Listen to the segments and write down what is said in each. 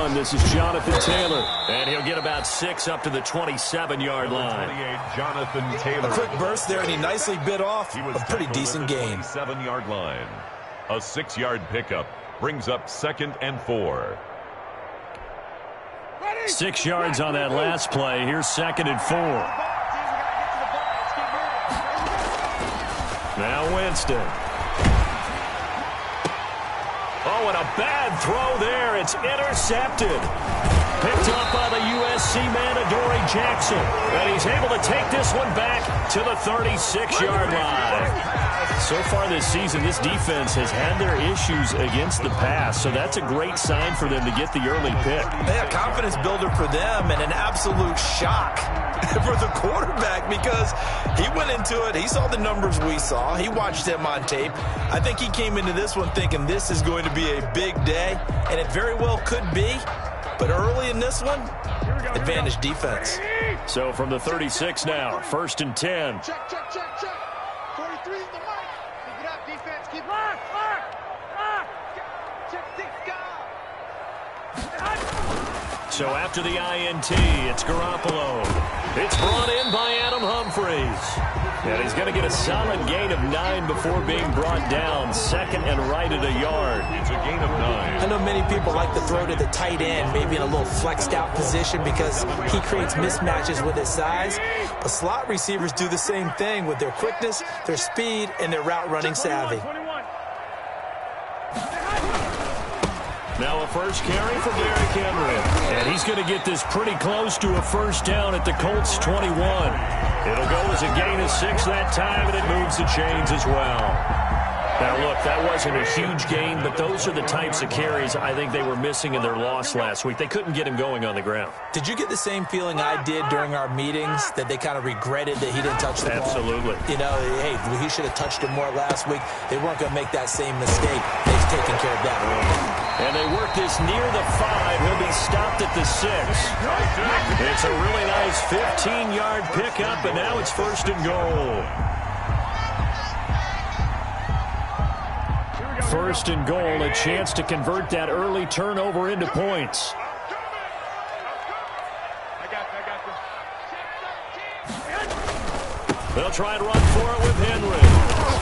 run. This is Jonathan Taylor. And he'll get about 6 up to the 27-yard line. Jonathan Taylor. A quick burst there, and he nicely bit off a pretty decent gain. 7-yard line. A 6-yard pickup brings up 2nd and 4. 6 yards on that last play. Here's 2nd and 4. Now Winston. Oh, and a bad throw there. It's intercepted. Picked up by the USC man, Adoree Jackson. And he's able to take this one back to the 36-yard line. So far this season, this defense has had their issues against the pass, so that's a great sign for them to get the early pick. Yeah, confidence builder for them and an absolute shock for the quarterback because he went into it. He saw the numbers we saw. He watched them on tape. I think he came into this one thinking this is going to be a big day, and it very well could be. But early in this one, advantage defense. So from the 36 now, 1st and 10. Check. 43 is the mark. Keep it up, defense. Keep it up. Check 6, go. So after the INT, it's Garoppolo. It's brought in by Adam Humphries. And he's going to get a solid gain of 9 before being brought down. 2nd and right at a yard. It's a gain of 9. I know many people like to throw to the tight end, maybe in a little flexed out position because he creates mismatches with his size. But slot receivers do the same thing with their quickness, their speed, and their route running savvy. Now a first carry for Derrick Henry. And he's going to get this pretty close to a first down at the Colts 21. It'll go as a gain of 6 that time, and it moves the chains as well. Now, look, that wasn't a huge gain, but those are the types of carries I think they were missing in their loss last week. They couldn't get him going on the ground. Did you get the same feeling I did during our meetings, that they kind of regretted that he didn't touch the ball? Absolutely. You know, hey, he should have touched it more last week. They weren't going to make that same mistake. They've taken care of that. And they work this near the 5. He'll be stopped at the 6. It's a really nice 15-yard pickup, and now it's 1st and goal. 1st and goal, a chance to convert that early turnover into points. They'll try and run for it with Henry.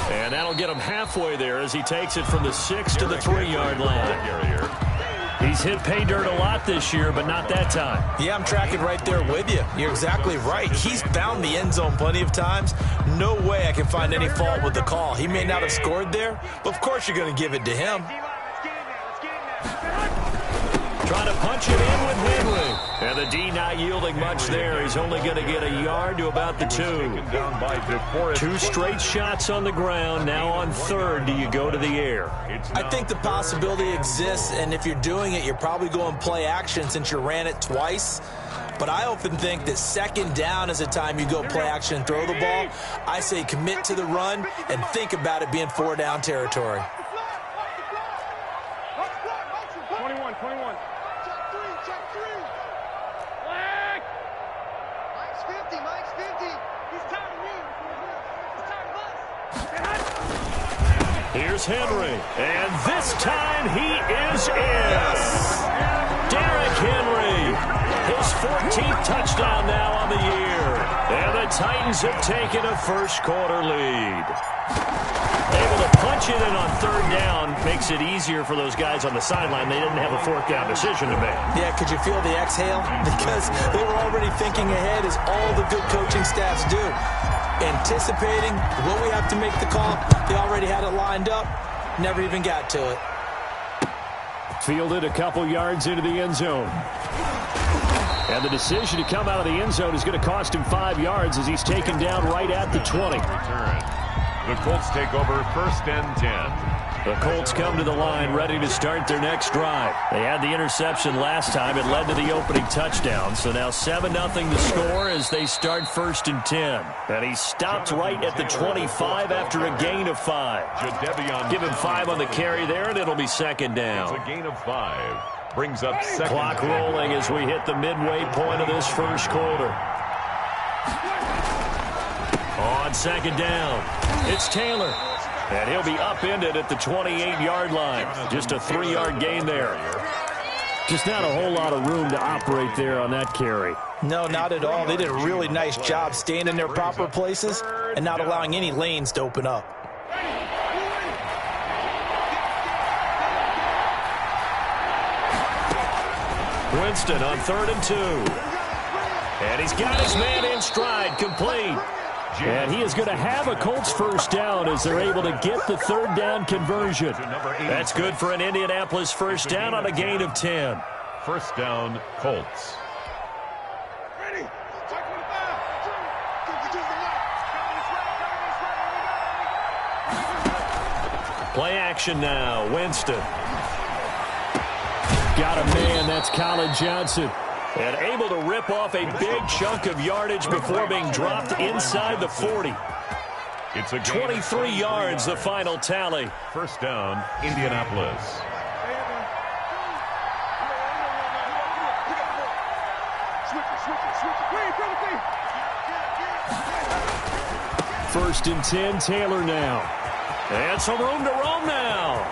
And that'll get him halfway there as he takes it from the 6 to the 3-yard line. He's hit pay dirt a lot this year, but not that time. Yeah, I'm tracking right there with you. You're exactly right. He's found the end zone plenty of times. No way I can find any fault with the call. He may not have scored there, but of course you're going to give it to him. Trying to punch it in with Henry. And the D not yielding much there. He's only going to get a yard to about the 2. 2 straight shots on the ground. Now on 3rd, do you go to the air? I think the possibility exists, and if you're doing it, you're probably going play action since you ran it twice. But I often think that 2nd down is the time you go play action and throw the ball. I say commit to the run and think about it being 4-down territory. 21. Check 3. Mike's 50. He's tired of you. He's tired of us. Here's Henry. And this time he is in. Derrick Henry. His 14th touchdown now on the year. And the Titans have taken a first-quarter lead. Able to punch it in on 3rd down makes it easier for those guys on the sideline. They didn't have a 4th down decision to make. Yeah, could you feel the exhale? Because they were already thinking ahead, as all the good coaching staffs do. Anticipating, will we have to make the call? They already had it lined up. Never even got to it. Fielded a couple yards into the end zone. And the decision to come out of the end zone is going to cost him 5 yards as he's taken down right at the 20. The Colts take over 1st and 10. The Colts come to the line ready to start their next drive. They had the interception last time. It led to the opening touchdown. So now 7-0 the score as they start 1st and 10. And he stopped right at the 25 after a gain of 5. Give him 5 on the carry there, and it'll be 2nd down. It's a gain of 5. Brings up 2nd. Clock rolling as we hit the midway point of this first quarter. On 2nd down, it's Taylor. And he'll be upended at the 28-yard line. Just a 3-yard gain there. Just not a whole lot of room to operate there on that carry. No, not at all. They did a really nice job staying in their proper places and not allowing any lanes to open up. Winston on 3rd and 2. And he's got his man in stride, complete. And he is going to have a Colts first down as they're able to get the 3rd down conversion. That's good for an Indianapolis first down on a gain of 10. First down, Colts. Play action now. Winston. Got a man. That's Colin Johnson. And able to rip off a big chunk of yardage before being dropped inside the 40. It's a 23 yards, the final tally. First down, Indianapolis. First and 10, Taylor now. And some room to roam now.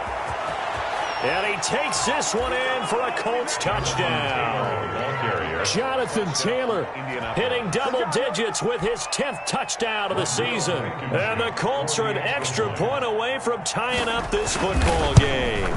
And he takes this one in for a Colts touchdown. Jonathan Taylor hitting double digits with his 10th touchdown of the season. And the Colts are an extra point away from tying up this football game.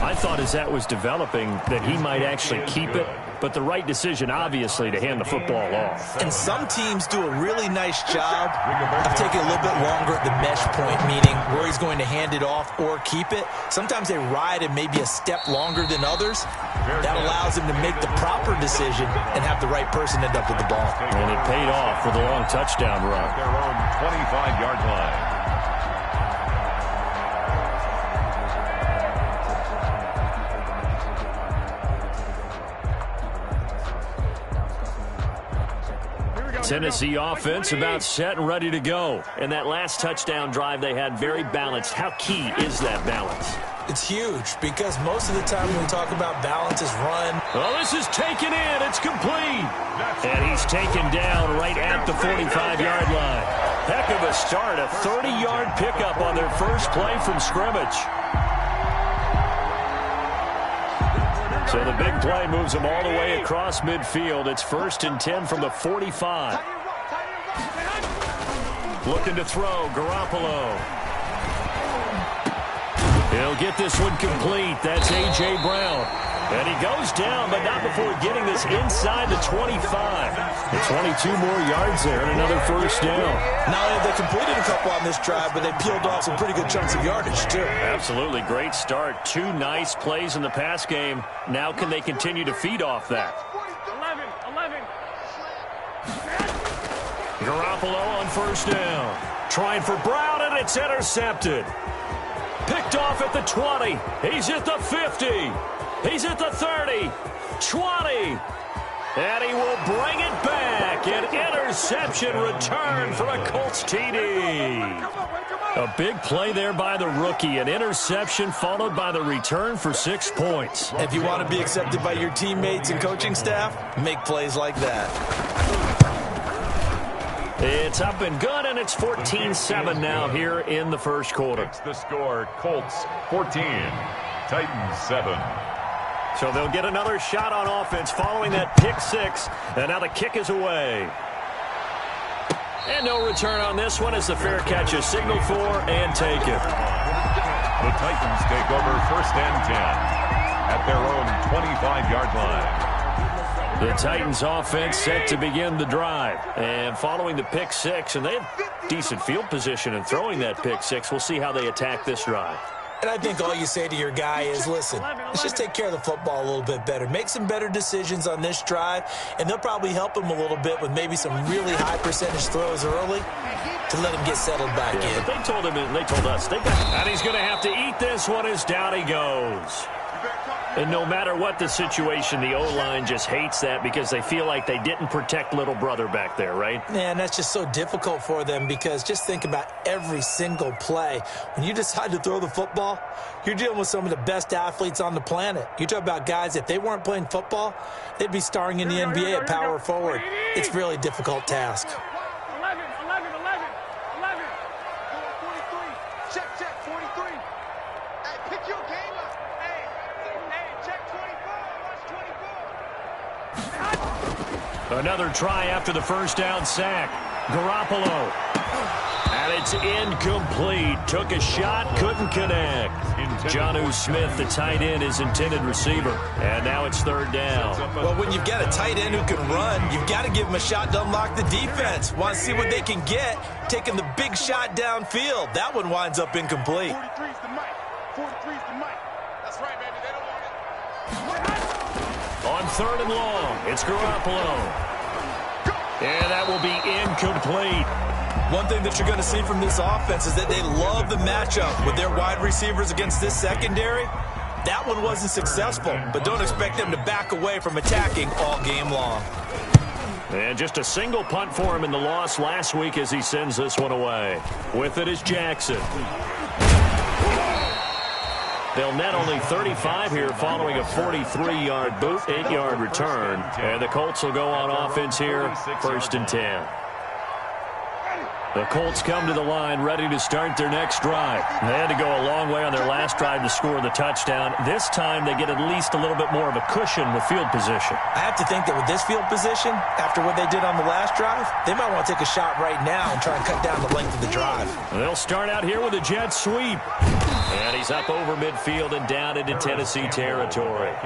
I thought as that was developing that he might actually keep it, but the right decision, obviously, to hand the football off. And some teams do a really nice job of taking a little bit longer at the mesh point, meaning where he's going to hand it off or keep it. Sometimes they ride it maybe a step longer than others. That allows him to make the proper decision and have the right person end up with the ball. And it paid off with a long touchdown run. Their own 25-yard line. Tennessee offense about set and ready to go. And that last touchdown drive they had very balanced. How key is that balance? It's huge because most of the time when we talk about balance is run. Well, this is taken in. It's complete. And he's taken down right at the 45-yard line. Heck of a start. A 30-yard pickup on their first play from scrimmage. So the big play moves them all the way across midfield. It's 1st and 10 from the 45. Looking to throw, Garoppolo. He'll get this one complete. That's A.J. Brown. And he goes down, but not before getting this inside the 25. And 22 more yards there and another first down. Not only have they completed a couple on this drive, but they peeled off some pretty good chunks of yardage, too. Absolutely. Great start. 2 nice plays in the pass game. Now can they continue to feed off that? 11. Garoppolo on first down. Trying for Brown, and it's intercepted. Picked off at the 20. He's at the 50. He's at the 30. 20. And he will bring it back. An interception return for a Colts TD. A big play there by the rookie. An interception followed by the return for 6 points. If you want to be accepted by your teammates and coaching staff, make plays like that. It's up and good, and it's 14-7 now here in the first quarter. It's the score, Colts 14, Titans 7. So they'll get another shot on offense following that pick 6, and now the kick is away. And no return on this one as the fair catch is signaled for and taken. The Titans take over 1st and 10 at their own 25-yard line. The Titans offense set to begin the drive. And following the pick 6, and they have decent field position in throwing that pick 6. We'll see how they attack this drive. And I think all you say to your guy is, listen, let's just take care of the football a little bit better. Make some better decisions on this drive, and they'll probably help him a little bit with maybe some really high percentage throws early to let him get settled back in. But they told him, and they told us, and he's going to have to eat this one as down he goes. And no matter what the situation, the O-line just hates that because they feel like they didn't protect little brother back there, right? Man, that's just so difficult for them because just think about every single play. When you decide to throw the football, you're dealing with some of the best athletes on the planet. You talk about guys, if they weren't playing football, they'd be starring in the NBA at power forward. It's a really difficult task. 11. 43. Check, 43. Hey, pick your game up. Hey, check 24. Watch Another try after the first down sack. Garoppolo. And it's incomplete. Took a shot, couldn't connect. Jonnu Smith, the tight end, is intended receiver. And now it's third down. Well, when you've got a tight end who can run, you've got to give him a shot to unlock the defense. Want to see what they can get, taking the big shot downfield. That one winds up incomplete. 43's the mic. 43's the mic. That's right, baby. They don't want it. On third and long, it's Garoppolo. And that will be incomplete. One thing that you're going to see from this offense is that they love the matchup with their wide receivers against this secondary. That one wasn't successful, but don't expect them to back away from attacking all game long. And just a single punt for him in the loss last week as he sends this one away. With it is Jackson. They'll net only 35 here following a 43-yard boot, 8-yard return. And the Colts will go on offense here, first and 10. The Colts come to the line ready to start their next drive. They had to go a long way on their last drive to score the touchdown. This time they get at least a little bit more of a cushion with field position. I have to think that with this field position, after what they did on the last drive, they might want to take a shot right now and try and cut down the length of the drive. They'll start out here with a jet sweep. And he's up over midfield and down into Tennessee territory.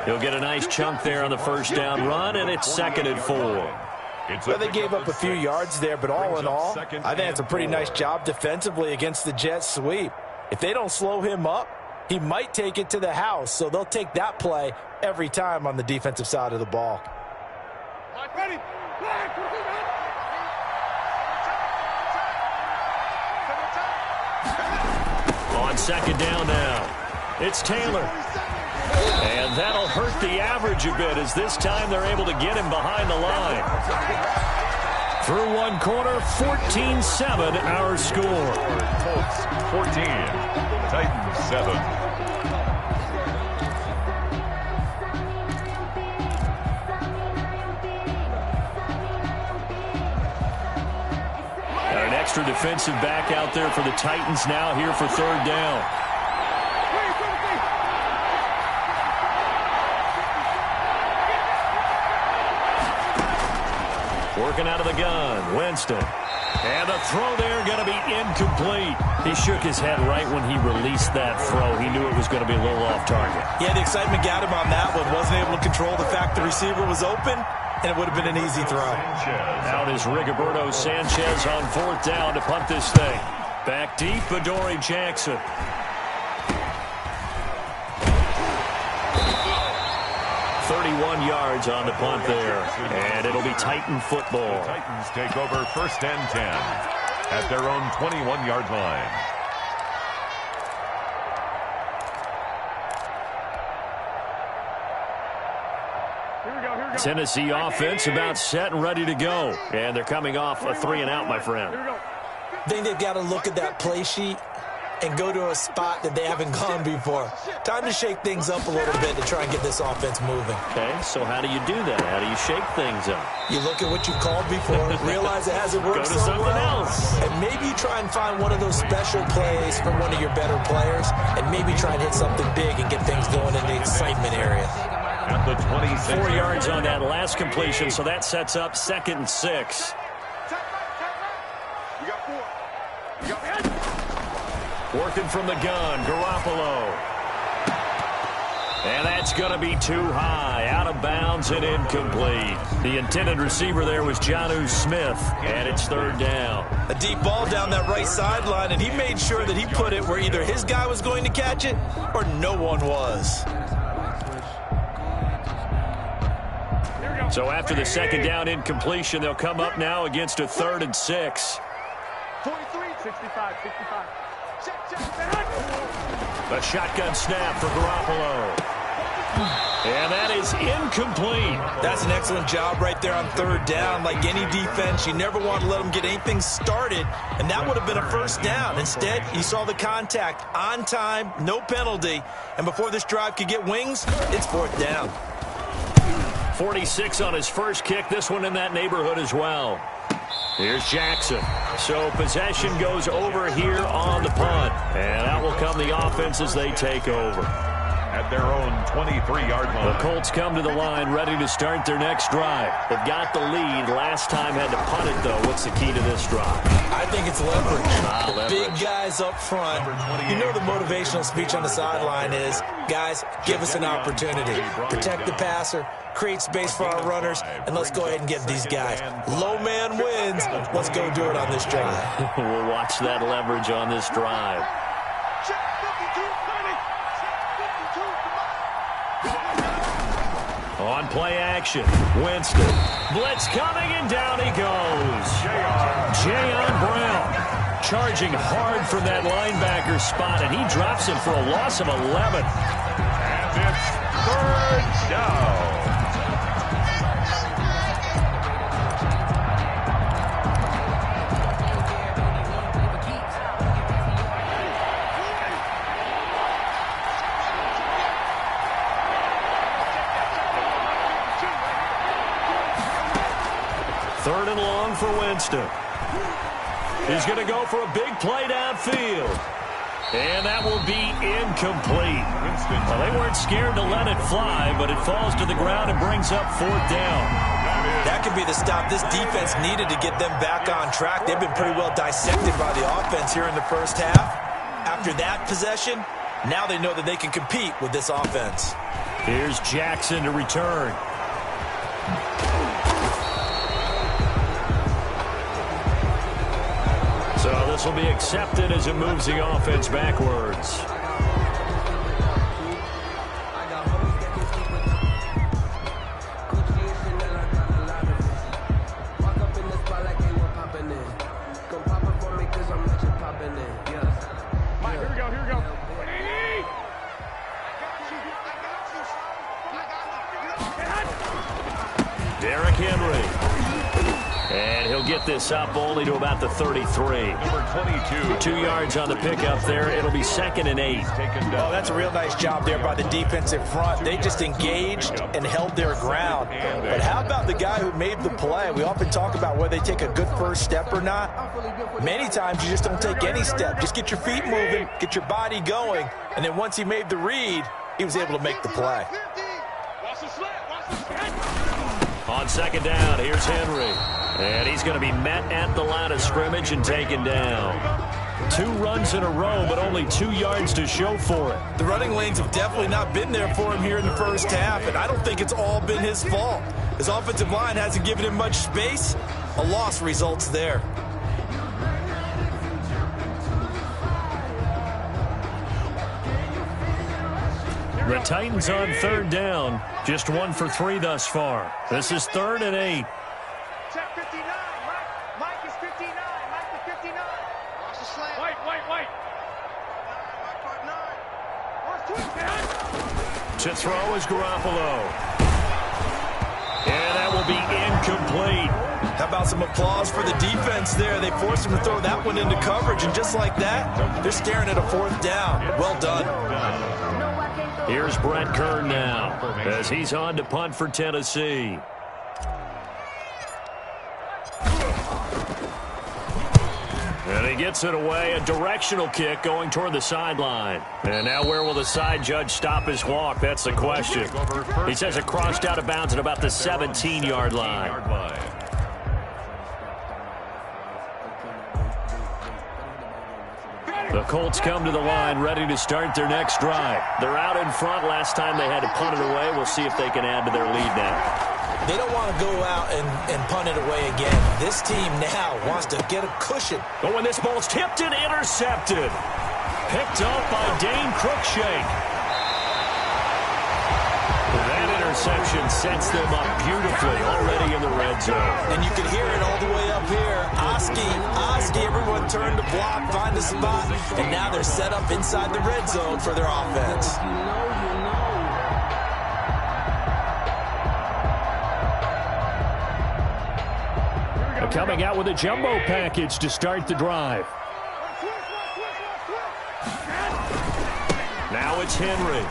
He'll get a nice chunk there on the first down run, and it's 2nd and 4. Well, they gave up a few yards there, but all in all, I think it's a pretty nice job defensively against the jet sweep. If they don't slow him up, he might take it to the house, so they'll take that play every time on the defensive side of the ball. Ready? On second down now, it's Taylor. And that'll hurt the average a bit as this time they're able to get him behind the line. Through one quarter, 14-7 our score. Colts 14, Titans 7. An extra defensive back out there for the Titans now here for third down. Working out of the gun, Winston. And the throw there going to be incomplete. He shook his head right when he released that throw. He knew it was going to be a little off target. Yeah, the excitement got him on that one. Wasn't able to control the fact the receiver was open, and it would have been an easy throw. Out is Rigoberto Sanchez on fourth down to punt this thing. Back deep, Adoree Jackson. 31 yards on the punt there, and it'll be Titan football. The Titans take over first and 10 at their own 21-yard line. Here we go. Tennessee offense about set and ready to go, and they're coming off a 3-and-out, my friend. I think they've got to look at that play sheet and go to a spot that they haven't gone before. Time to shake things up a little bit to try and get this offense moving. Okay, so how do you do that? How do you shake things up? You look at what you've called before, realize it hasn't worked Go to so something well, else. and maybe you try and find one of those special plays from one of your better players, and maybe try and hit something big and get things going in the excitement area. At the 26. 4 yards on that last completion, so that sets up 2nd and 6. You got 4. You got 4. Working from the gun, Garoppolo. And that's going to be too high, out of bounds and incomplete. The intended receiver there was Jonnu Smith, and it's third down. A deep ball down that right sideline, and he made sure that he put it where either his guy was going to catch it or no one was. So after the second down incompletion, they'll come up now against a 3rd and 6. 43, 65. A shotgun snap for Garoppolo. And that is incomplete. That's an excellent job right there on third down. Like any defense, you never want to let them get anything started, and that would have been a first down. Instead, you saw the contact on time, no penalty, and before this drive could get wings, it's 4th down. 46 on his first kick. This one in that neighborhood as well. Here's Jackson. So possession goes over here on the punt. And out will come the offense as they take over. at their own 23-yard line. The Colts come to the line ready to start their next drive. They've got the lead. Last time had to punt it, though. What's the key to this drive? I think it's leverage. Leverage. Big guys up front. You know the motivational speech on the sideline is, guys, give us an opportunity. Protect the passer, create space for our runners, and let's go ahead and get these guys. Low man wins. Let's go do it on this drive. We'll watch that leverage on this drive. On play action, Winston. Blitz coming, and down he goes. Jayon Brown charging hard from that linebacker spot, and he drops him for a loss of 11. And it's third down. Third and long for Winston. He's going to go for a big play downfield. And that will be incomplete. Well, they weren't scared to let it fly, but it falls to the ground and brings up fourth down. That could be the stop this defense needed to get them back on track. They've been pretty well dissected by the offense here in the first half. After that possession, now they know that they can compete with this offense. Here's Jackson to return. So this will be accepted as it moves the offense backwards. Derrick Henry. And he'll get this up only to about the 33. Number 22. 2 yards on the pickup there. It'll be 2nd and 8. Oh, that's a real nice job there by the defensive front. They just engaged and held their ground. But how about the guy who made the play? We often talk about whether they take a good first step or not. Many times you just don't take any step. Just get your feet moving, get your body going, and then once he made the read, he was able to make the play. On 2nd down, here's Henry. And he's going to be met at the line of scrimmage and taken down. 2 runs in a row, but only 2 yards to show for it. The running lanes have definitely not been there for him here in the first half, and I don't think it's all been his fault. His offensive line hasn't given him much space. A loss results there. The Titans on 3rd down. Just 1 for 3 thus far. This is 3rd and 8. Check 59. Mike is 59. Mike is 59. Watch the slant. White. To throw is Garoppolo. And that will be incomplete. How about some applause for the defense there? They forced him to throw that one into coverage, and just like that, they're staring at a 4th down. Well done. Here's Brett Kern now as he's on to punt for Tennessee. And he gets it away, a directional kick going toward the sideline. And now where will the side judge stop his walk? That's the question. He says it crossed out of bounds at about the 17-yard line. The Colts come to the line ready to start their next drive. They're out in front. Last time they had to punt it away. We'll see if they can add to their lead now. They don't want to go out and punt it away again. This team now wants to get a cushion. Oh, and this ball's tipped and intercepted. Picked up by Dane Cruikshank. That interception sets them up beautifully already in the red zone. And you can hear it all the way up here. Oski, everyone turned to block, find a spot, and now they're set up inside the red zone for their offense. Coming out with a jumbo package to start the drive. Now it's Henry.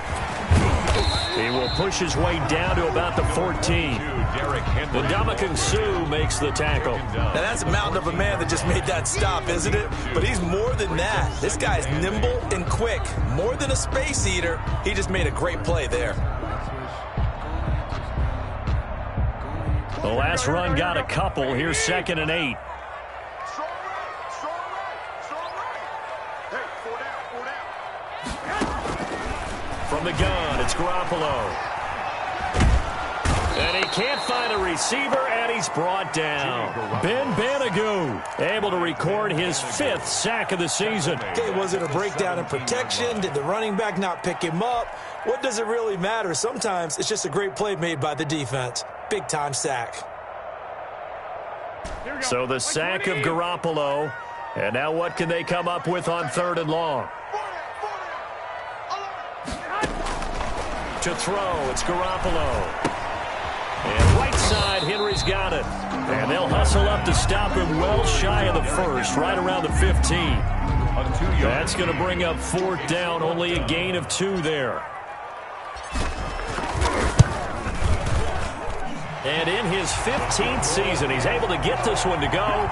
He will push his way down to about the 14. The Ndamukong Suh makes the tackle. Now that's a mountain of a man that just made that stop, isn't it? But he's more than that. This guy's nimble and quick. More than a space eater. He just made a great play there. The last run got a couple. Here's 2nd and 8. From the gun, it's Garoppolo. And he can't find a receiver, and he's brought down. Ben Banagou able to record his 5th sack of the season. Okay, was it a breakdown in protection? Did the running back not pick him up? What does it really matter? Sometimes it's just a great play made by the defense. Big-time sack. So the sack of Garoppolo. And now what can they come up with on 3rd and long? To throw, it's Garoppolo. And right side, Henry's got it. And they'll hustle up to stop him well shy of the first, right around the 15. That's going to bring up 4th down, only a gain of 2 there. And in his 15th season, he's able to get this one to go.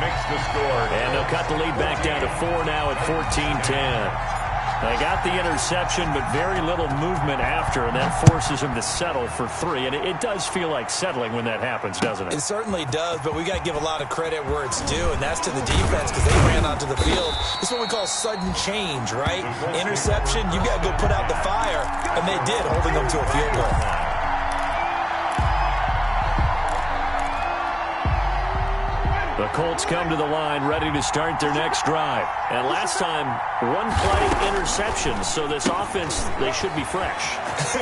Makes the score. And they'll cut the lead back down to 4 now at 14-10. They got the interception, but very little movement after, and that forces him to settle for 3. And it does feel like settling when that happens, doesn't it? It certainly does, but we got to give a lot of credit where it's due, and that's to the defense because they ran onto the field. This is what we call sudden change, right? Interception, you got to go put out the fire, and they did, holding them to a field goal. The Colts come to the line ready to start their next drive. And last time, 1-play interception, so this offense, they should be fresh.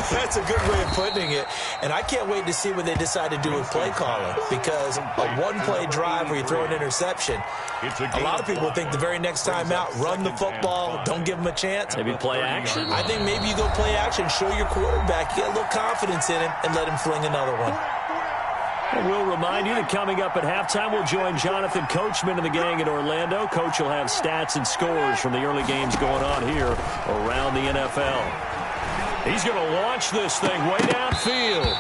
That's a good way of putting it. And I can't wait to see what they decide to do with play calling, because a 1-play drive where you throw an interception, a lot of people think the very next time out, run the football, don't give them a chance. Maybe play action? I think maybe you go play action, show your quarterback, get a little confidence in him, and let him fling another one. And we'll remind you that coming up at halftime, we'll join Jonathan Coachman and the gang in Orlando. Coach will have stats and scores from the early games going on here around the NFL. He's going to launch this thing way downfield.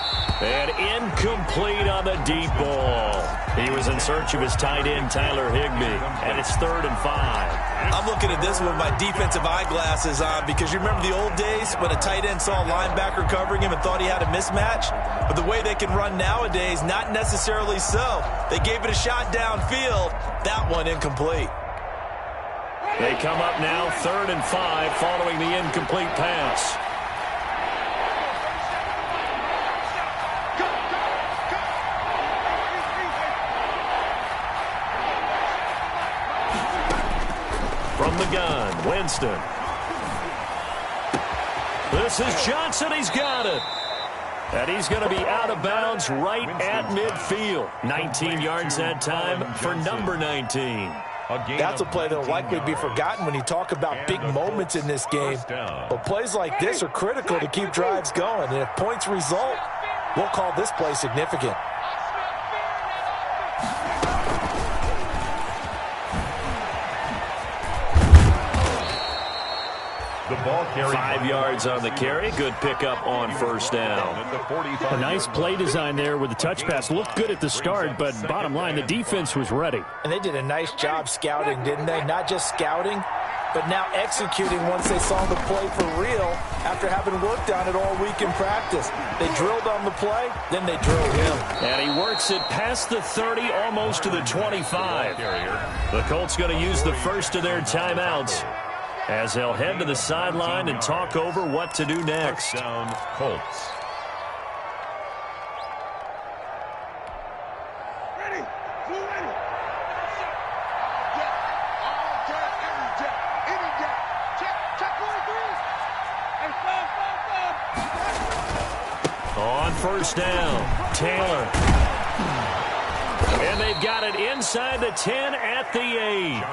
And incomplete on the deep ball. He was in search of his tight end, Tyler Higbee. And it's 3rd and 5. I'm looking at this with my defensive eyeglasses on because you remember the old days when a tight end saw a linebacker covering him and thought he had a mismatch? But the way they can run nowadays, not necessarily so. They gave it a shot downfield. That one incomplete. They come up now 3rd and 5 following the incomplete pass. From the gun, Winston. This is Johnson. He's got it. And he's going to be out of bounds right at midfield. 19 yards that time for number 19. That's a play that will likely be forgotten when you talk about big moments in this game. But plays like this are critical to keep drives going. And if points result, we'll call this play significant. The ball carry 5 yards on the carry. Good pickup on 1st down. A nice play design there with the touch pass. Looked good at the start, but bottom line, the defense was ready. And they did a nice job scouting, didn't they? Not just scouting, but now executing once they saw the play for real after having worked on it all week in practice. They drilled on the play, then they drilled him. And he works it past the 30, almost to the 25. The Colts going to use the first of their timeouts as they'll head to the sideline and talk over what to do next. Touchdown, Colts. Ready? Who ready? All jet, every jet, any jet. Check 1, 3. On 1st down, Taylor. And they've got it inside the 10 at the 8.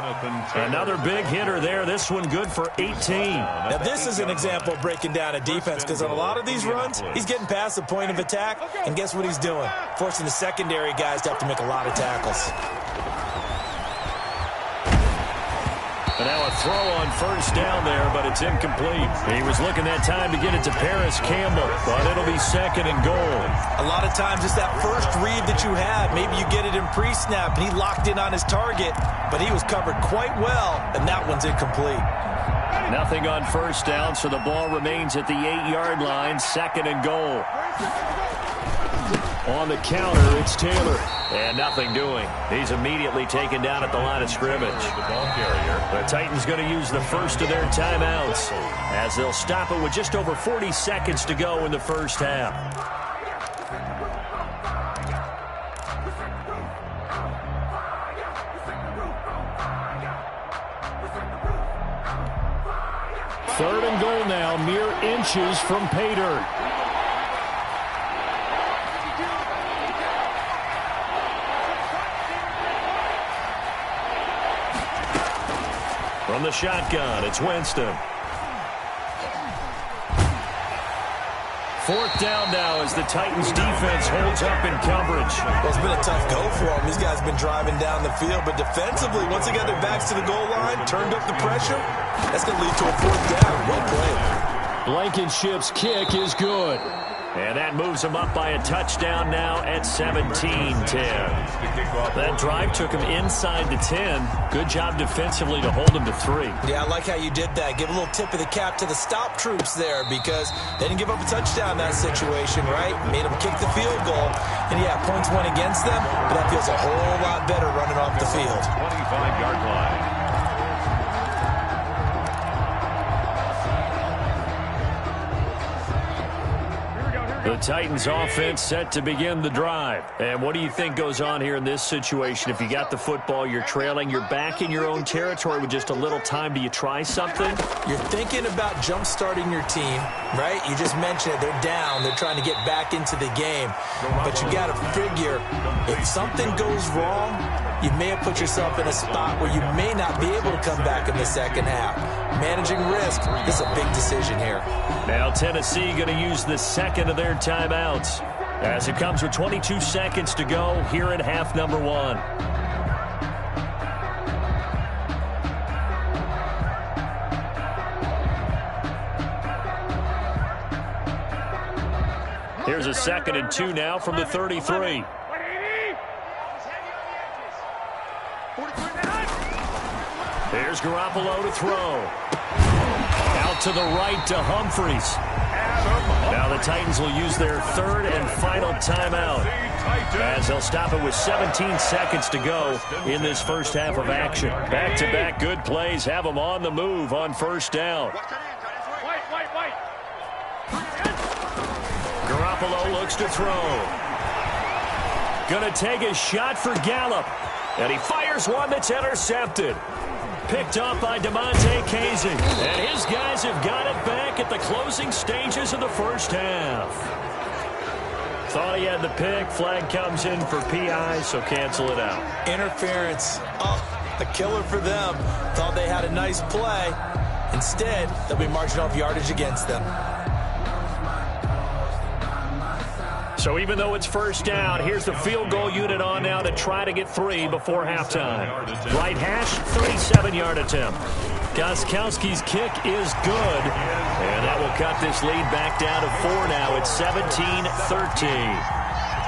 Another big hitter there. This one good for 18. Now, this is an example of breaking down a defense because on a lot of these runs, he's getting past the point of attack, and guess what he's doing? Forcing the secondary guys to have to make a lot of tackles. And now a throw on first down there, but it's incomplete. He was looking that time to get it to Paris Campbell, but it'll be second and goal. A lot of times it's that first read that you have. Maybe you get it in pre-snap, and he locked in on his target, but he was covered quite well, and that one's incomplete. Nothing on first down, so the ball remains at the 8-yard line, second and goal. On the counter, it's Taylor. And nothing doing. He's immediately taken down at the line of scrimmage. The Titans going to use the first of their timeouts as they'll stop it with just over 40 seconds to go in the first half. Third and goal now, mere inches from pay dirt. From the shotgun, it's Winston. Fourth down now as the Titans defense holds up in coverage. Well, it's been a tough go for them. These guys have been driving down the field, but defensively, once they got their backs to the goal line, turned up the pressure, that's going to lead to a fourth down. Well played. Blankenship's kick is good. And that moves him up by a touchdown now at 17-10. That drive took him inside the 10. Good job defensively to hold him to 3. Yeah, I like how you did that. Give a little tip of the cap to the stop troops there because they didn't give up a touchdown in that situation, right? Made them kick the field goal. And, yeah, points went against them, but that feels a whole lot better running off the field. 25-yard line. The Titans offense set to begin the drive. And what do you think goes on here in this situation? If you got the football, you're trailing, you're back in your own territory with just a little time. Do you try something? You're thinking about jump-starting your team, right? You just mentioned it. They're down. They're trying to get back into the game. But you got to figure if something goes wrong, you may have put yourself in a spot where you may not be able to come back in the second half. Managing risk is a big decision here. Now Tennessee going to use the second of their timeouts as it comes with 22 seconds to go here at half number 1. Here's a 2nd and 2 now from the 33. There's Garoppolo to throw. Out to the right to Humphries. Now the Titans will use their third and final timeout as they'll stop it with 17 seconds to go in this first half of action. Back-to-back good plays have them on the move on first down. Garoppolo looks to throw. Gonna take a shot for Gallup. And he fires one that's intercepted. Picked up by DeMonte Casey. And his guys have got it back at the closing stages of the first half. Thought he had the pick. Flag comes in for PI, so cancel it out. Interference. Oh, a killer for them. Thought they had a nice play. Instead, they'll be marching off yardage against them. So even though it's first down, here's the field goal unit on now to try to get 3 before halftime. Right hash, 37-yard attempt. Gostkowski's kick is good, and that will cut this lead back down to 4 now. It's 17-13.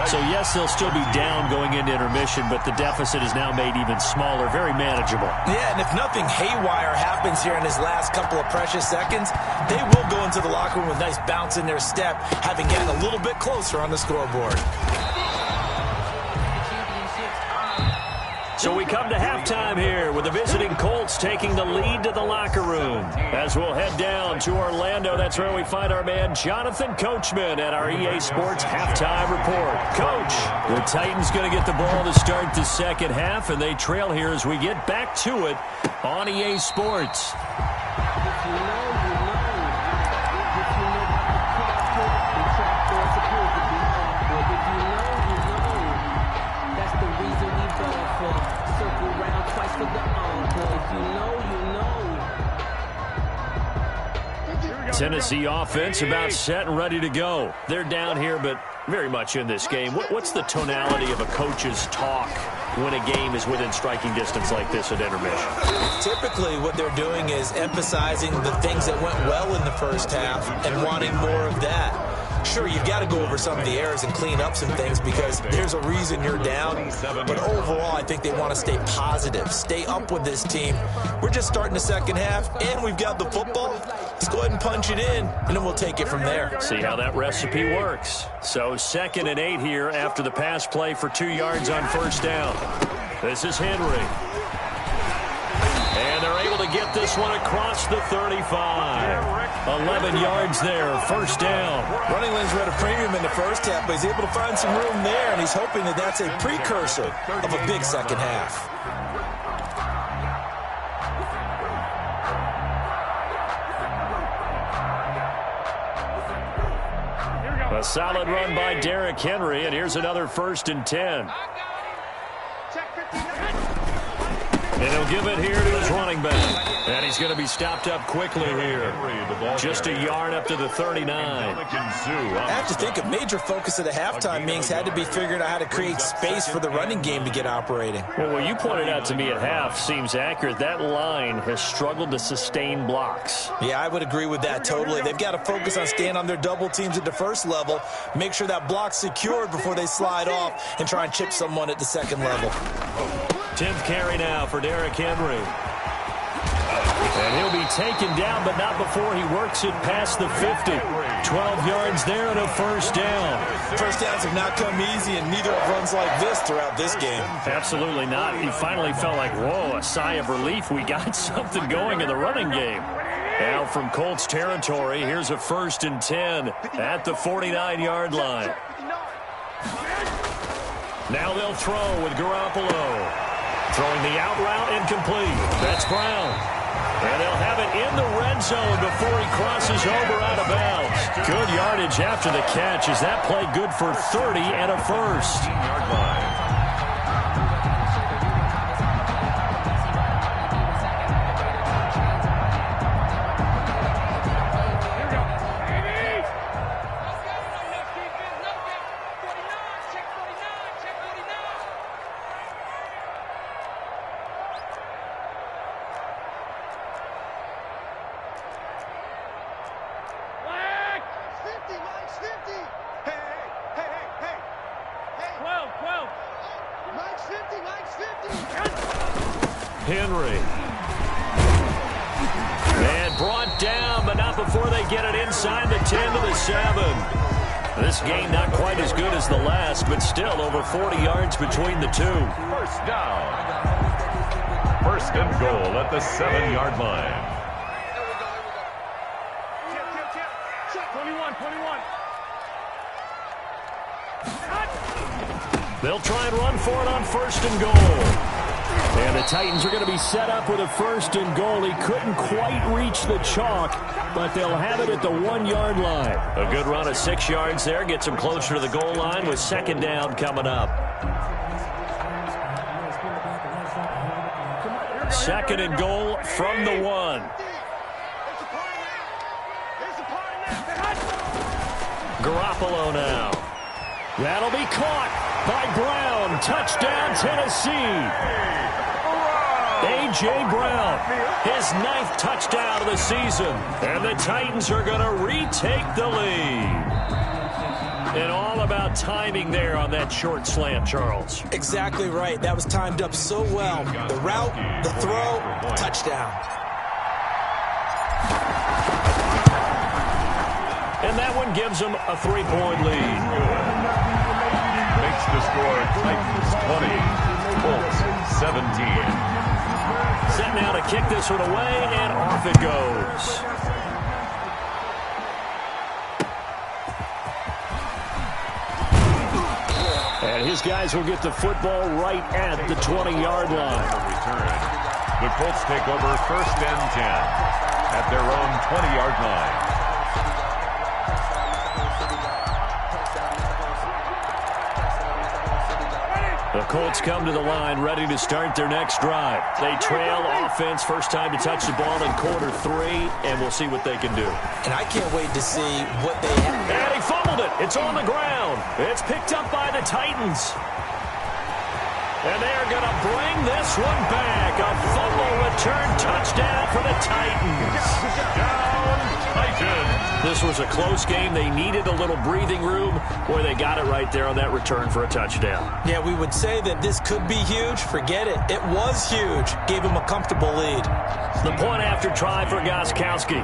So, yes, they'll still be down going into intermission, but the deficit is now made even smaller, very manageable. Yeah, and if nothing haywire happens here in his last couple of precious seconds, they will go into the locker room with a nice bounce in their step, having gotten a little bit closer on the scoreboard. So we come to halftime here with the visiting Colts taking the lead to the locker room. As we'll head down to Orlando, that's where we find our man Jonathan Coachman at our EA Sports Halftime Report. Coach, the Titans going to get the ball to start the second half, and they trail here as we get back to it on EA Sports. Tennessee offense about set and ready to go. They're down here, but Very much in this game. What's the tonality of a coach's talk when a game is within striking distance like this at intermission? Typically, what they're doing is emphasizing the things that went well in the first half and wanting more of that. Sure, you've got to go over some of the errors and clean up some things because there's a reason you're down. But overall, I think they want to stay positive, stay up with this team. We're just starting the second half, and we've got the football. Let's go ahead and punch it in, and then we'll take it from there. See how that recipe works. So 2nd and 8 here after the pass play for 2 yards on first down. This is Henry. And they're able to get this one across the 35. 11 yards there, first down. Running lanes were at a premium in the first half, but he's able to find some room there, and he's hoping that that's a precursor of a big second half. A solid run by Derrick Henry, and here's another 1st and 10. And he'll give it here to his running back. And he's going to be stopped up quickly here. Just a yard up to the 39. I have to think a major focus of the halftime meetings had to be figuring out how to create space for the running game to get operating. Well, what you pointed out to me at half seems accurate. That line has struggled to sustain blocks. Yeah, I would agree with that totally. They've got to focus on staying on their double teams at the first level, make sure that block's secured before they slide off and try and chip someone at the second level. 10th carry now for Derrick Henry. And he'll be taken down, but not before he works it past the 50. 12 yards there and a first down. First downs have not come easy, and neither have runs like this throughout this game. Absolutely not. He finally felt like, whoa, a sigh of relief. We got something going in the running game. Now from Colts territory, here's a 1st and 10 at the 49-yard line. Now they'll throw with Garoppolo. Throwing the out route incomplete. That's Brown. And they'll have it in the red zone before he crosses over out of bounds. Good yardage after the catch. Is that play good for 30 and a first? 15-yard line. Henry. And brought down, but not before they get it inside the 10 to the 7. This game not quite as good as the last, but still over 40 yards between the two. First down. 1st and goal at the 7-yard line. 21. They'll try and run for it on 1st and goal. And the Titans are going to be set up with a 1st and goal. He couldn't quite reach the chalk, but they'll have it at the 1-yard line. A good run of 6 yards there. Gets them closer to the goal line with 2nd down coming up. 2nd and goal from the 1. Garoppolo now. That'll be caught by Brown. Touchdown, Tennessee. A.J. Brown, his 9th touchdown of the season. And the Titans are going to retake the lead. And all about timing there on that short slant, Charles. Exactly right. That was timed up so well. The route, the throw, touchdown. And that one gives them a 3-point lead. Makes the score Titans 20, Colts 17. Set now to kick this one away, and off it goes. And his guys will get the football right at the 20-yard line. The Colts take over 1st and 10 at their own 20-yard line. The Colts come to the line ready to start their next drive. They trail offense, first time to touch the ball in quarter 3, and we'll see what they can do. And I can't wait to see what they have. And he fumbled it. It's on the ground. It's picked up by the Titans. And they're going to bring this one back. A fumble return touchdown for the Titans. Down, Titans. This was a close game. They needed a little breathing room. Boy, they got it right there on that return for a touchdown. Yeah, we would say that this could be huge. Forget it. It was huge. Gave him a comfortable lead. The point after try for Gostkowski.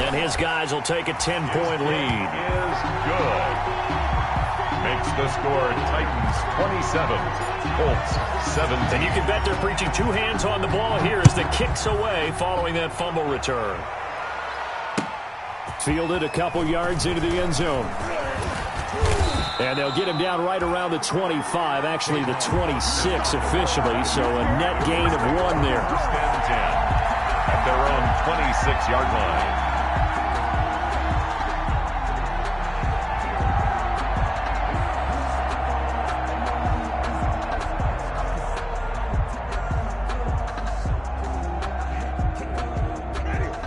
And his guys will take a 10-point lead. Is good. Makes the score Titans 27, Colts 17. And you can bet they're preaching 2 hands on the ball here as the kick's away following that fumble return. Fielded a couple yards into the end zone. And they'll get him down right around the 25, actually the 26 officially, so a net gain of 1 there. First and 10 at their own 26-yard line.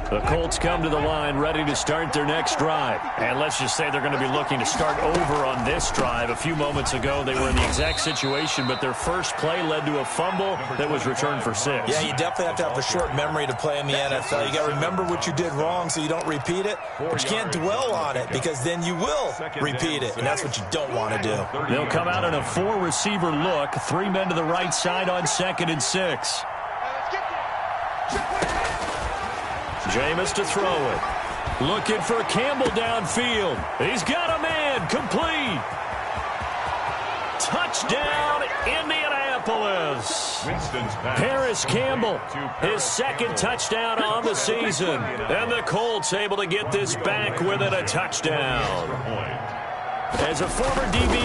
The Colts come to the line ready to start their next drive. And let's just say they're going to be looking to start over on this drive. A few moments ago, they were in the exact situation, but their first play led to a fumble that was returned for 6. Yeah, you definitely have to have a short memory to play in the NFL. You got to remember what you did wrong so you don't repeat it, but you can't dwell on it because then you will repeat it, and that's what you don't want to do. They'll come out in a 4-receiver look, 3 men to the right side on 2nd and 6. Jameis to throw it. Looking for Campbell downfield. He's got a man. Complete. Touchdown, Indianapolis. Paris Campbell, his 2nd touchdown on the season. And the Colts able to get this back within a touchdown. As a former DB,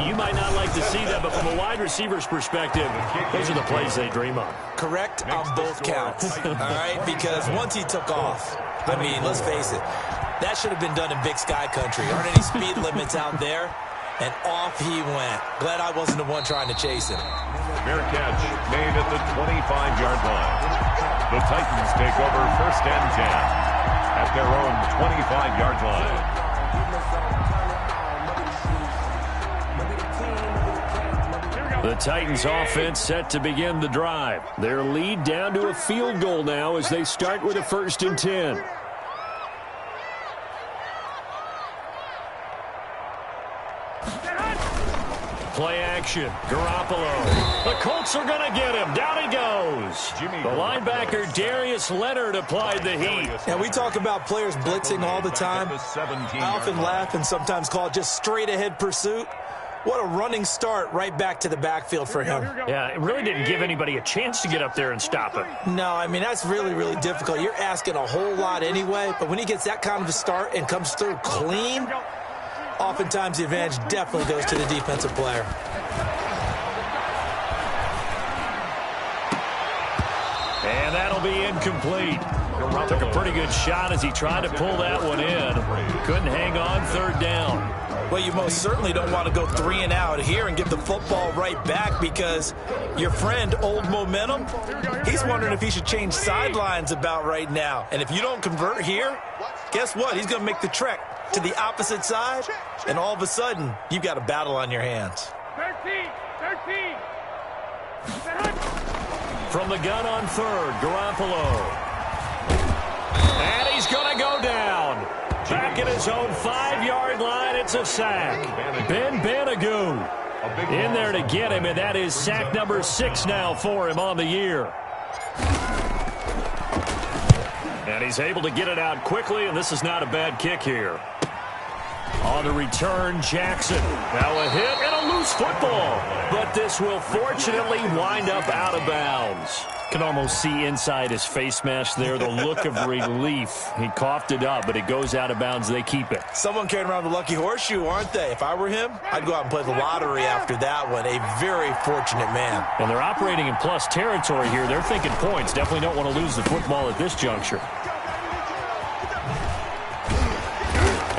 you might not like to see that, but from a wide receiver's perspective, those are the plays they dream of. Correct on both counts, all right? Because once he took off, I mean, let's face it, that should have been done in Big Sky Country. Aren't any speed limits out there? And off he went. Glad I wasn't the one trying to chase him. Fair catch made at the 25-yard line. The Titans take over first and 10 at their own 25-yard line. The Titans offense set to begin the drive. Their lead down to a field goal now as they start with a 1st and 10. Play action. Garoppolo. The Colts are going to get him. Down he goes. The linebacker Darius Leonard applied the heat. And we talk about players blitzing all the time. I often laugh and sometimes call it just straight ahead pursuit. What a running start right back to the backfield for him. Yeah, it really didn't give anybody a chance to get up there and stop him. No, I mean, that's really, really difficult. You're asking a whole lot anyway, but when he gets that kind of a start and comes through clean, oftentimes the advantage definitely goes to the defensive player. And that'll be incomplete. Took a pretty good shot as he tried to pull that one in. Couldn't hang on 3rd down. Well, you most certainly don't want to go 3 and out here and get the football right back because your friend, Old Momentum, he's wondering if he should change sidelines about right now. And if you don't convert here, guess what? He's going to make the trek to the opposite side, and all of a sudden, you've got a battle on your hands. 13. From the gun on 3rd, Garoppolo. And he's going to go down. Back at his own 5-yard line, it's a sack. Ben Banagoo in there to get him, and that is sack number 6 now for him on the year. And he's able to get it out quickly, and this is not a bad kick here. On the return, Jackson. Now a hit and a loose football. But this will fortunately wind up out of bounds. Can almost see inside his face mask there the look of relief. He coughed it up, but it goes out of bounds. They keep it. Someone carrying around the lucky horseshoe, aren't they? If I were him, I'd go out and play the lottery after that one. A very fortunate man. And they're operating in plus territory here. They're thinking points. Definitely don't want to lose the football at this juncture.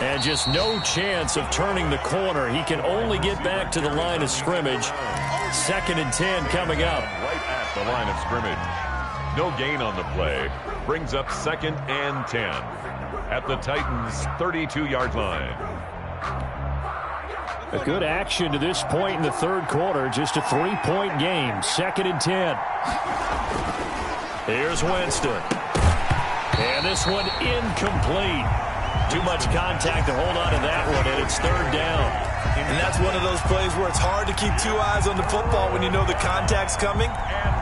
And just no chance of turning the corner. He can only get back to the line of scrimmage. 2nd and 10 coming up. Right at the line of scrimmage. No gain on the play. Brings up 2nd and 10 at the Titans' 32-yard line. A good action to this point in the 3rd quarter. Just a 3-point game. 2nd and 10. Here's Winston. And this one incomplete. Too much contact to hold on to that one, and it's 3rd down. And that's one of those plays where it's hard to keep 2 eyes on the football when you know the contact's coming,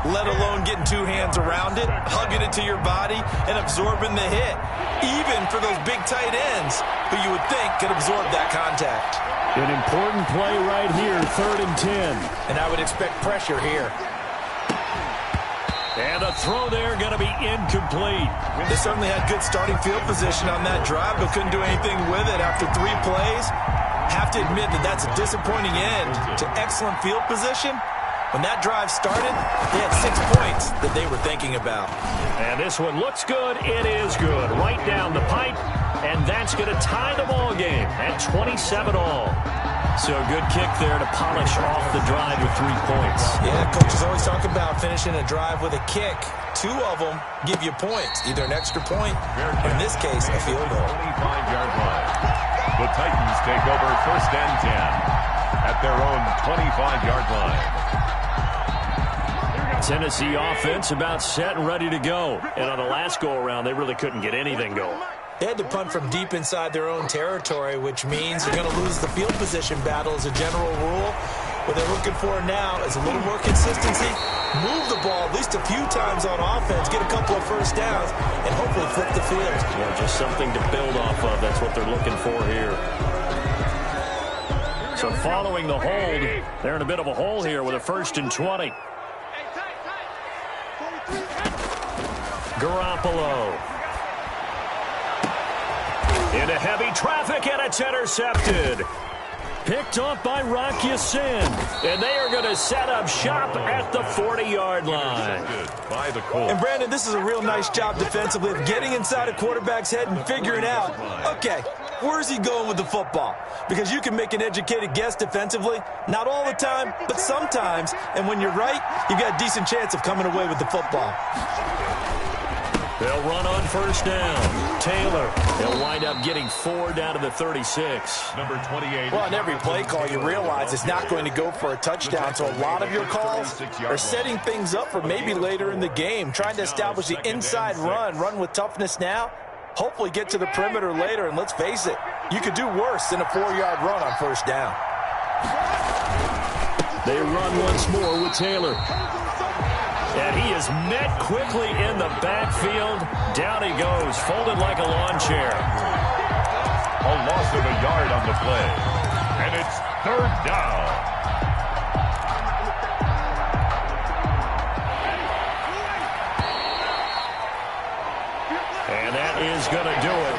let alone getting 2 hands around it, hugging it to your body, and absorbing the hit, even for those big tight ends who you would think could absorb that contact. An important play right here, 3rd and 10. And I would expect pressure here. And the throw there going to be incomplete. They certainly had good starting field position on that drive, but couldn't do anything with it after 3 plays. Have to admit that that's a disappointing end to excellent field position. When that drive started, they had 6 points that they were thinking about. And this one looks good. It is good. Right down the pipe. And that's going to tie the ball game at 27-all. So a good kick there to polish off the drive with 3 points. Yeah, coaches always talk about finishing a drive with a kick. 2 of them give you points, either an extra point or, in this case, a field goal. 25-yard line. The Titans take over 1st and 10 at their own 25-yard line. Tennessee offense about set and ready to go. And on the last go-around, they really couldn't get anything going. They had to punt from deep inside their own territory, which means you're going to lose the field position battle as a general rule. What they're looking for now is a little more consistency, move the ball at least a few times on offense, get a couple of 1st downs, and hopefully flip the field. Yeah, just something to build off of. That's what they're looking for here. So following the hold, they're in a bit of a hole here with a 1st and 20. Garoppolo. Into heavy traffic, and it's intercepted. Picked off by Rock Ya-Sin. And they are going to set up shop at the 40-yard line. And, Brandon, this is a real nice job defensively of getting inside a quarterback's head and figuring out, okay, where's he going with the football? Because you can make an educated guess defensively. Not all the time, but sometimes. And when you're right, you've got a decent chance of coming away with the football. They'll run on 1st down. Taylor. They'll wind up getting 4 down to the 36. Number 28. Well, on every play call, you realize it's not going to go for a touchdown. So a lot of your calls are setting things up for maybe later in the game, trying to establish the inside run with toughness now. Hopefully get to the perimeter later, and let's face it, you could do worse than a 4-yard run on 1st down. They run once more with Taylor. And he is met quickly in the backfield. Down he goes, folded like a lawn chair. A loss of a yard on the play. And it's 3rd down. And that is going to do it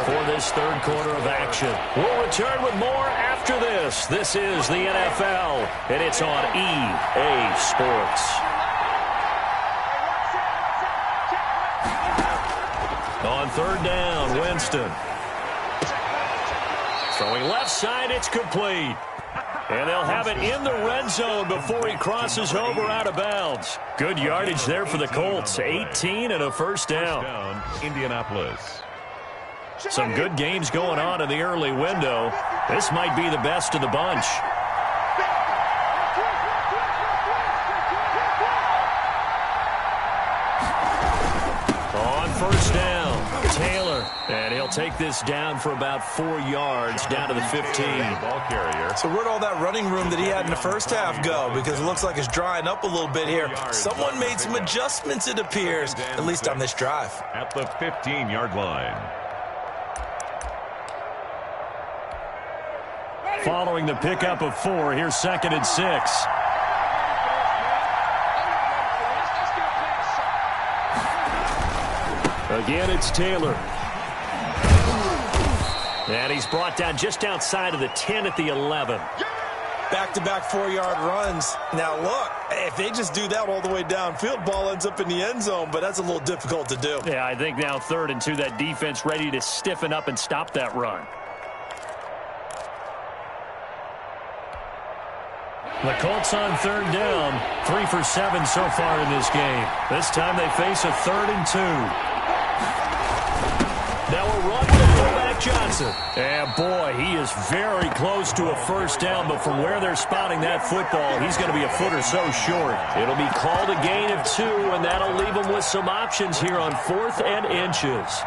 for this 3rd quarter of action. We'll return with more after this. This is the NFL, and it's on EA Sports. On 3rd down, Winston. Throwing left side, it's complete. And they'll have it in the red zone before he crosses over out of bounds. Good yardage there for the Colts. 18 and a 1st down. Indianapolis. Some good games going on in the early window. This might be the best of the bunch. On 1st down, Taylor. And he'll take this down for about 4 yards, down to the 15. Ball carrier. So where'd all that running room that he had in the 1st half go? Because it looks like it's drying up a little bit here. Someone made some adjustments, it appears, at least on this drive. At the 15-yard line. Following the pickup of 4, here's 2nd and 6. Again, it's Taylor. And he's brought down just outside of the 10 at the 11. Back-to-back 4-yard runs. Now, look, if they just do that all the way downfield, ball ends up in the end zone, but that's a little difficult to do. Yeah, I think now 3rd and 2, that defense ready to stiffen up and stop that run. The Colts on third down, 3 for 7 so far in this game. This time they face a 3rd and 2. Now a run with fullback Johnson. And boy, he is very close to a first down, but from where they're spotting that football, he's going to be a foot or so short. It'll be called a gain of 2, and that'll leave him with some options here on 4th and inches.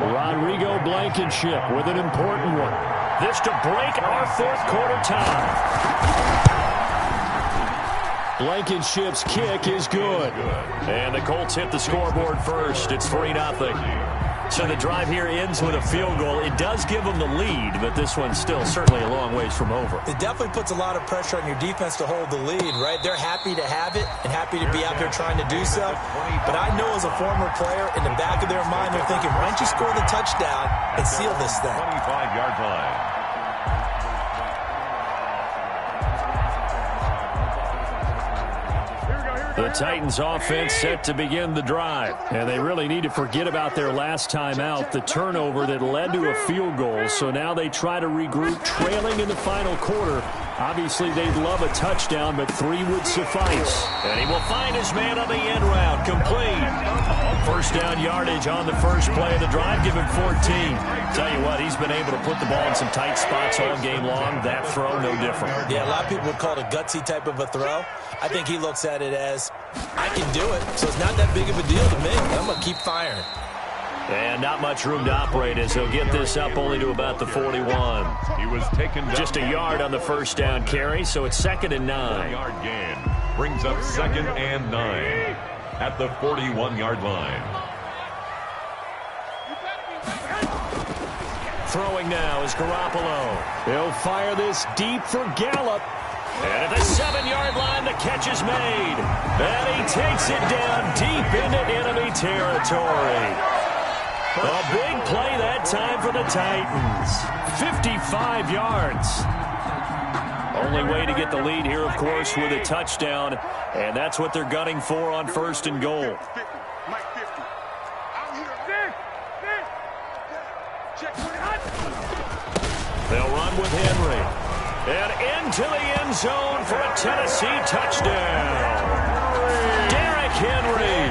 Rodrigo Blankenship with an important one. This to break our 4th quarter tie. Blankenship's kick is good. And the Colts hit the scoreboard first. It's 3-0. So the drive here ends with a field goal. It does give them the lead, but this one's still certainly a long ways from over. It definitely puts a lot of pressure on your defense to hold the lead, right? They're happy to have it and happy to be out there trying to do so. But I know as a former player, in the back of their mind, they're thinking, why don't you score the touchdown and seal this thing? 25-yard line. The Titans offense set to begin the drive. And they really need to forget about their last time out, the turnover that led to a field goal. So now they try to regroup, trailing in the final quarter. Obviously, they'd love a touchdown, but 3 would suffice. And he will find his man on the end route, complete. First down yardage on the first play of the drive, give him 14. Tell you what, he's been able to put the ball in some tight spots all game long. That throw, no different. Yeah, a lot of people would call it a gutsy type of a throw. I think he looks at it as, I can do it, so it's not that big of a deal to me. I'm going to keep firing. And not much room to operate as he'll get this up only to about the 41. He was taken down. Just a yard on the first down carry, so it's 2nd and 9. 1-yard gain brings up 2nd and 9 at the 41-yard line. Throwing now is Garoppolo. He'll fire this deep for Gallup. And at the 7-yard line, the catch is made. And he takes it down deep into enemy territory. A big play that time for the Titans. 55 yards. Only way to get the lead here, of course, with a touchdown. And that's what they're gunning for on 1st and goal. They'll run with Henry. And into the end zone for a Tennessee touchdown. Derrick Henry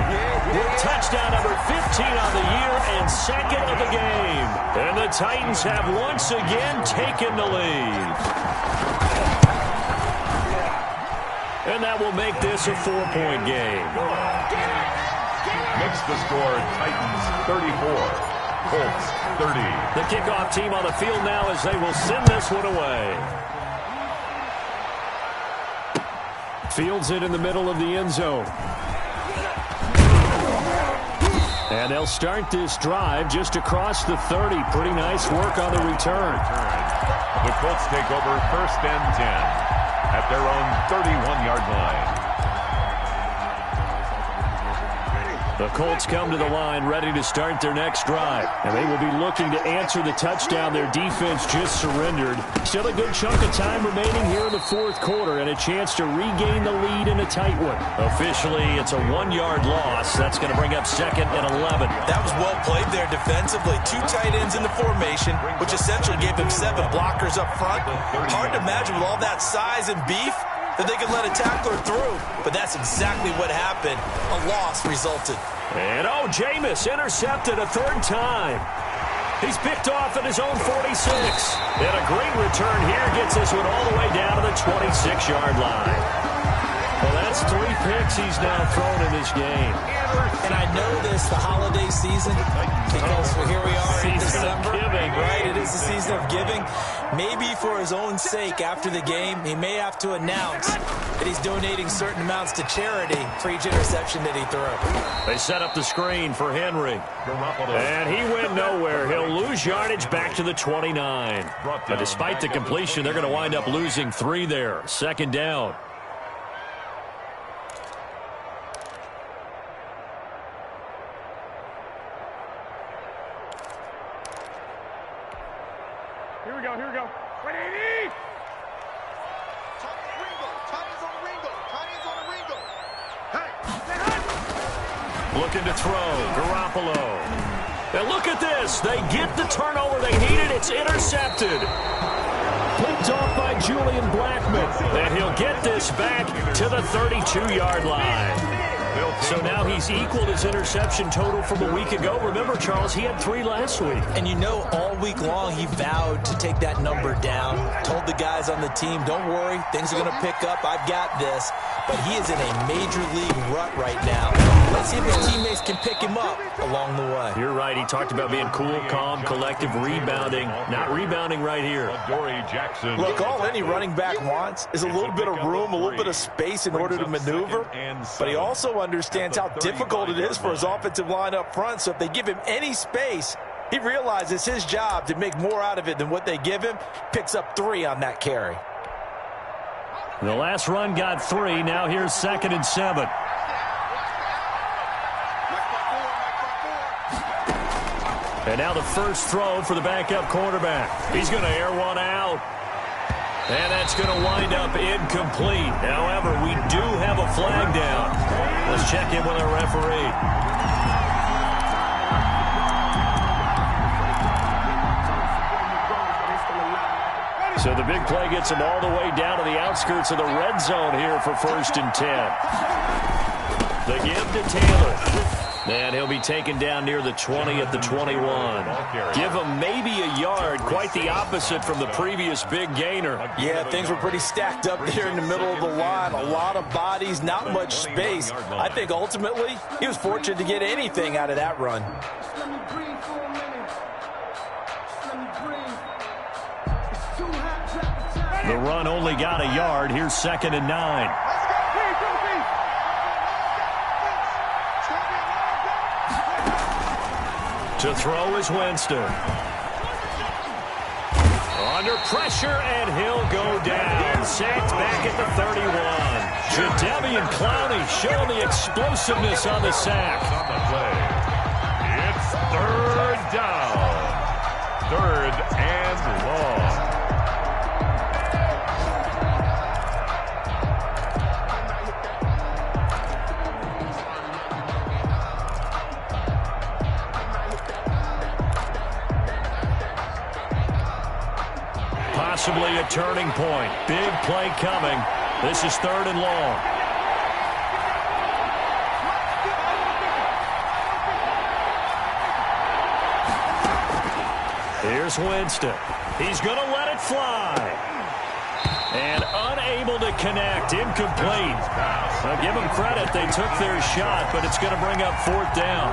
with touchdown number 15 on the year and 2nd of the game. And the Titans have once again taken the lead. And that will make this a 4-point game. Makes the score Titans 34, Colts 30. The kickoff team on the field now as they will send this one away. Fields it in the middle of the end zone. And they'll start this drive just across the 30. Pretty nice work on the return. The Colts take over 1st and 10 at their own 31-yard line. The Colts come to the line ready to start their next drive. And they will be looking to answer the touchdown their defense just surrendered. Still a good chunk of time remaining here in the 4th quarter and a chance to regain the lead in a tight one. Officially, it's a 1-yard loss. That's going to bring up 2nd and 11. That was well played there defensively. 2 tight ends in the formation, which essentially gave him 7 blockers up front. Hard to imagine with all that size and beef that they could let a tackler through, but that's exactly what happened. A loss resulted. And Jameis intercepted a 3rd time. He's picked off at his own 46. And a great return here gets this one all the way down to the 26-yard line. Well, that's 3 picks he's now thrown in this game. And I know this, the holiday season, because here we are in December, right? It is the season of giving. Maybe for his own sake, after the game, he may have to announce that he's donating certain amounts to charity for each interception that he threw. They set up the screen for Henry. And he went nowhere. He'll lose yardage back to the 29. But despite the completion, they're going to wind up losing 3 there. 2nd down. Here we go, here we go. 180! Tony's on the Ringo. Hey! Looking to throw. Garoppolo. And look at this. They get the turnover they needed. It's intercepted. Picked off by Julian Blackmon. And he'll get this back to the 32-yard line. So now he's equaled his interception total from a week ago. Remember, Charles, he had 3 last week. And you know, all week long he vowed to take that number down. Told the guys on the team, don't worry, things are going to pick up. I've got this. But he is in a major league rut right now. Let's see if his teammates can pick him up along the way. You're right. He talked about being cool, calm, collective, rebounding. Not rebounding right here. Jackson. Look, all any running back wants is a little bit of room, a little bit of space in order to maneuver. But he also understands how difficult it is for his offensive line up front. So if they give him any space, he realizes it's his job to make more out of it than what they give him. Picks up 3 on that carry. The last run got 3. Now here's 2nd and 7. And now the first throw for the backup quarterback. He's going to air one out. And that's going to wind up incomplete. However, we do have a flag down. Let's check in with our referee. So the big play gets him all the way down to the outskirts of the red zone here for 1st and 10. The give to Taylor. And he'll be taken down near the 20 at the 21. Give him maybe a yard. Quite the opposite from the previous big gainer. Yeah, things were pretty stacked up there in the middle of the line. A lot of bodies, not much space. I think ultimately he was fortunate to get anything out of that run. The run only got a yard. Here's 2nd and 9. To throw is Winston. Under pressure, and he'll go down. Sacked back at the 31. Jadeveon Clowney showing the explosiveness on the sack. It's 3rd down. 3rd and long. Possibly a turning point. Big play coming. This is 3rd and long. Here's Winston. He's going to let it fly. And unable to connect. Incomplete. I'll give them credit. They took their shot, but it's going to bring up 4th down.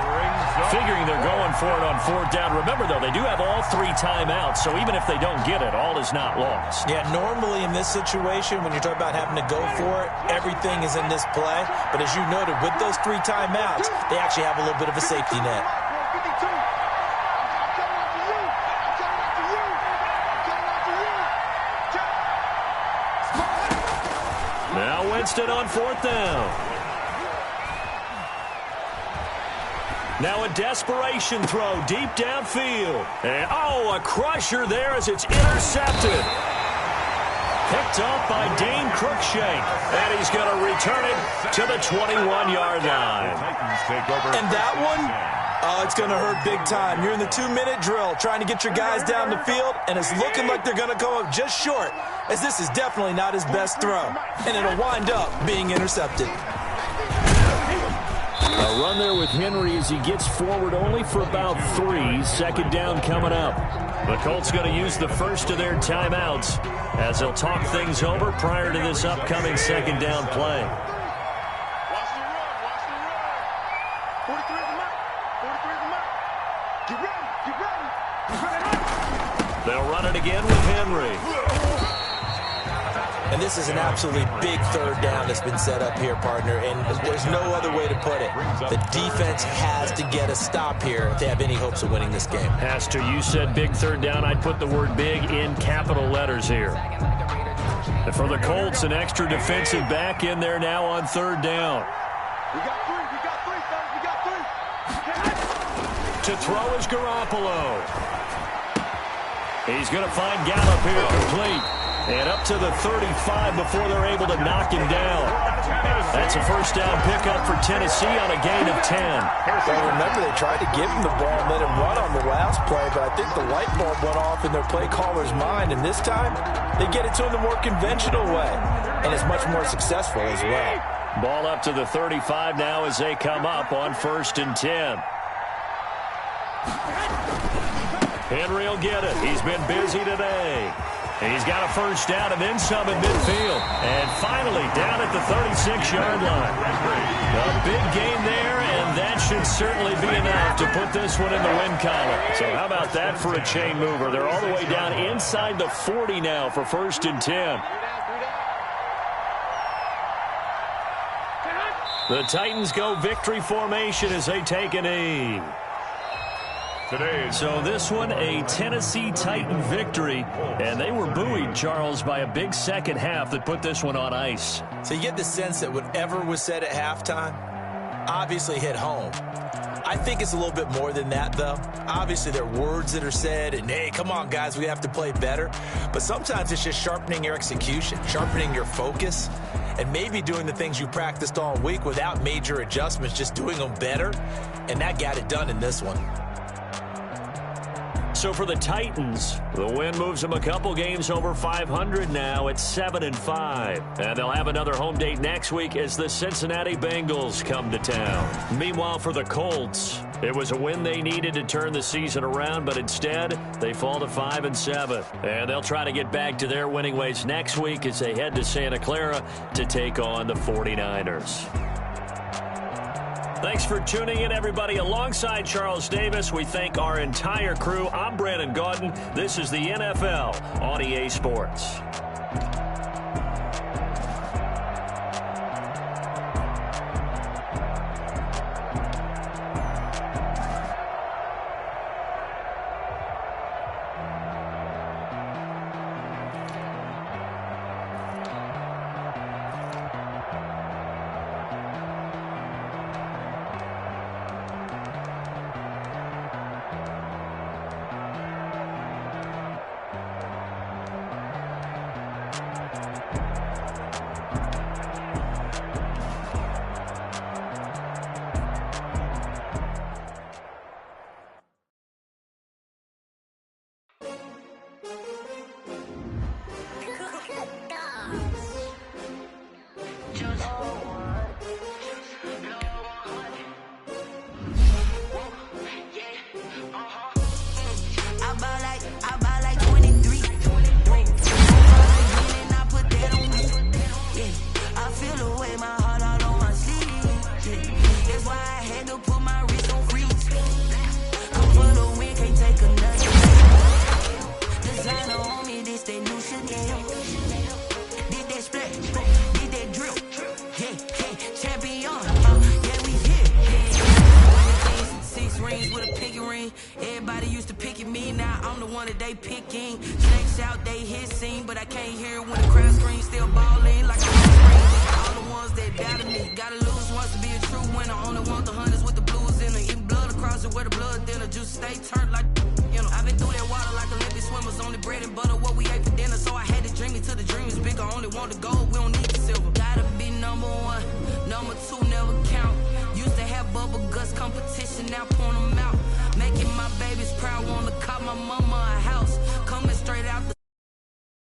Figuring they're going for it on 4th down. Remember, though, they do have all 3 timeouts, so even if they don't get it, all is not lost. Yeah, normally in this situation, when you're talking about having to go for it, everything is in this play. But as you noted, with those 3 timeouts, they actually have a little bit of a safety net. Now Winston on 4th down. Now a desperation throw deep downfield. And, a crusher there as it's intercepted. Picked off by Dane Cruikshank. And he's going to return it to the 21-yard line. And that one, it's going to hurt big time. You're in the 2-minute drill trying to get your guys down the field, and it's looking like they're going to come up just short, as this is definitely not his best throw. And it'll wind up being intercepted. A run there with Henry as he gets forward only for about 3. 2nd down coming up. The Colts going to use the first of their timeouts as they'll talk things over prior to this upcoming 2nd down play. Watch the run. Watch the run. 43 at the mark. 43 at the mark. Get ready. Get ready. Get ready. They'll run it again with Henry. And this is an absolutely big 3rd down that's been set up here, partner, and there's no other way to put it. The defense has to get a stop here if they have any hopes of winning this game. Has to. You said big 3rd down. I'd put the word big in capital letters here. And for the Colts, an extra defensive back in there now on 3rd down. We got 3. We got 3, fellas. We got 3. To throw is Garoppolo. He's going to find Gallup here complete. And up to the 35 before they're able to knock him down. That's a first down pickup for Tennessee on a gain of 10. Well, remember, they tried to give him the ball and let him run on the last play, but I think the light bulb went off in their play caller's mind, and this time they get it to him the more conventional way, and it's much more successful as well. Ball up to the 35 now as they come up on 1st and 10. Henry will get it. He's been busy today. He's got a first down and then some in midfield. And finally down at the 36-yard line. A big gain there, and that should certainly be enough to put this one in the win column. So how about that for a chain mover? They're all the way down inside the 40 now for 1st and 10. The Titans go victory formation as they take a knee. So this one, a Tennessee Titan victory, and they were buoyed, Charles, by a big second half that put this one on ice. So you get the sense that whatever was said at halftime obviously hit home. I think it's a little bit more than that, though. Obviously, there are words that are said, and, hey, come on, guys, we have to play better. But sometimes it's just sharpening your execution, sharpening your focus, and maybe doing the things you practiced all week without major adjustments, just doing them better, and that got it done in this one. So for the Titans, the win moves them a couple games over 500 now at 7-5. And they'll have another home date next week as the Cincinnati Bengals come to town. Meanwhile, for the Colts, it was a win they needed to turn the season around, but instead they fall to 5-7. And they'll try to get back to their winning ways next week as they head to Santa Clara to take on the 49ers. Thanks for tuning in, everybody. Alongside Charles Davis, we thank our entire crew. I'm Brandon Gaudin. This is the NFL on EA Sports. Everybody used to pick at me, now I'm the one that they picking. Snakes out, they hit scene, but I can't hear when the crowd screams. Still balling like I'm scream. All the ones that doubted me, gotta lose once to be a true winner. Only want the hunters with the blues in it. Eating blood across it where the blood thinner. Juice stay turned like, you know. I've been through that water like Olympic swimmers. Only bread and butter, what we ate for dinner. So I had to dream it till the dream is bigger. Only want the gold, we don't need the silver. Gotta be number one, number two never count. Used to have bubble guts competition, now point them out. Making my babies proud, wanna call my mama